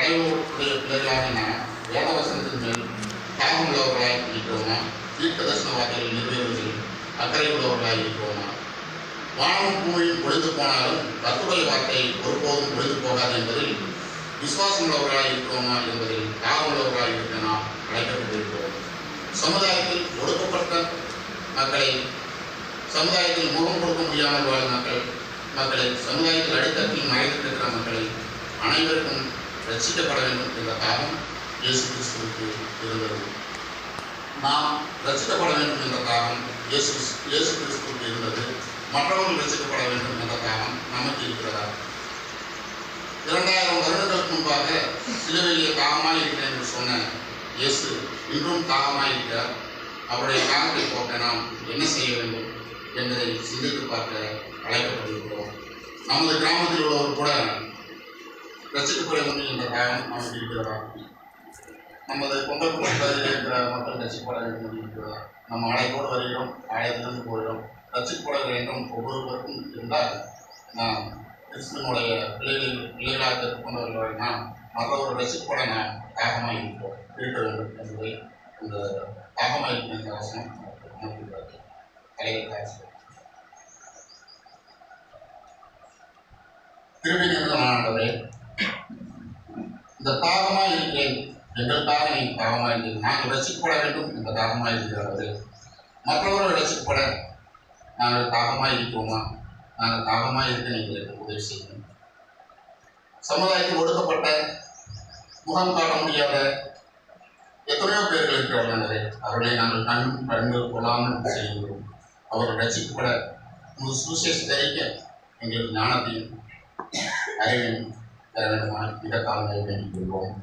கடவுளுடைய பிள்ளைகளாக நாம் வேதவசனத்தின் மேல் தாகம் உள்ளவர்களாய் இருக்கிறோமா? தீர்க்க தரிசன வார்த்தைகள் நிறைவேறுவதில் அக்கறை உள்ளவர்களாய் இருக்கிறோமா? வானமும் பூமியும் பொழுது போனாலும் கர்த்தருடைய வார்த்தை ஒருபோதும் பொழுது போகாது என்பதில் விசுவாசம் உள்ளவர்களாய் இருக்கிறோமா என்பதில் தாகம் உள்ளவர்களாய் இருக்க நாம் அழைக்கப்பட்டிருக்கிறோம். சமுதாயத்தில் ஒடுக்கப்பட்ட மக்களை, சமுதாயத்தில் முகம் கொடுக்க முடியாமல் வாழும் மக்களை, சமுதாயத்தில் அடித்தட்டில் மறைந்திருக்கிற மக்களை அனைவருக்கும் ரட்சிக்கப்பட வேண்டும் என்ற தாகம் இயேசு கிறிஸ்துவுக்கு இருந்தது. நாம் ரட்சிக்கப்பட வேண்டும் என்ற தாகம் இயேசு கிறிஸ்துவுக்கு இருந்தது. மற்றவர்கள் ரட்சிக்கப்பட வேண்டும் என்ற தாகம் நமக்கு இருக்கிறதா? 2000 வருடங்களுக்கு முன்பாக சிலுவையிலே தாகமாய் இருக்கிறேன் என்று சொன்ன இயேசு இன்றும் தாகமாய் இருக்கிறார். அவருடைய தாகத்தை போக்க நாம் என்ன செய்ய வேண்டும் என்பதை சிந்தித்து பார்க்க அழைக்கப்பட்டிருக்கிறோம். நமது கிராமத்தில் உள்ளவர் கூட ரசிக்கப்பட வேண்டும் என்ற தாகம் நமக்கு இருக்கிறதா? நமது பொங்கல் பகுதியில் இருக்கிற மக்கள் ரசிக்கப்பட வேண்டும் என்று இருக்கிறதா? நம்ம ஆலயத்தோடு வருகிறோம், ஆலயத்திலிருந்து போகிறோம். ரசிக்கப்பட வேண்டும் ஒவ்வொருவருக்கும் இருந்தால் நாம் கிறிஸ்துவனுடைய பிள்ளைகளாக கற்றுக்கொண்டவர்கள் நாம் மற்றவர்கள் ரசிக்கப்பட நாம் தாகமாக இருக்க வேண்டும் என்பதை இந்த தாகமாக இருக்கும் என்ற அவசரம் தலைவர் திரும்பி நின்றே இந்த தாகமாக இருக்கிறேன், எங்களுக்காக நீங்கள் தாகமாக இருக்கிறேன், நாங்கள் ரசிக்கப்பட வேண்டும் என்ற தாகமாக இருக்கிறார்கள். மற்றவர்கள் ரசிக்கப்பட நாங்கள் தாகமாக இருக்கிறோமா? நாங்கள் தாகமாக இருக்க நீங்கள் உதவி செய்யணும். சமுதாயத்தில் ஒடுக்கப்பட்ட, முகம் காட்ட முடியாத எத்தனையோ பேர்கள் இருக்கிறார்கள். அவர்களை நாங்கள் கண்கள் கொள்ளாமல் செய்கிறோம். அவர்கள் ரசிக்கப்பட சுவிசேஷ தெரிவிக்க எங்களுக்கு ஞானத்தையும் அறிவையும் தர வேண்டுமா? இதற்காக வேண்டிக் கொள்வோம்.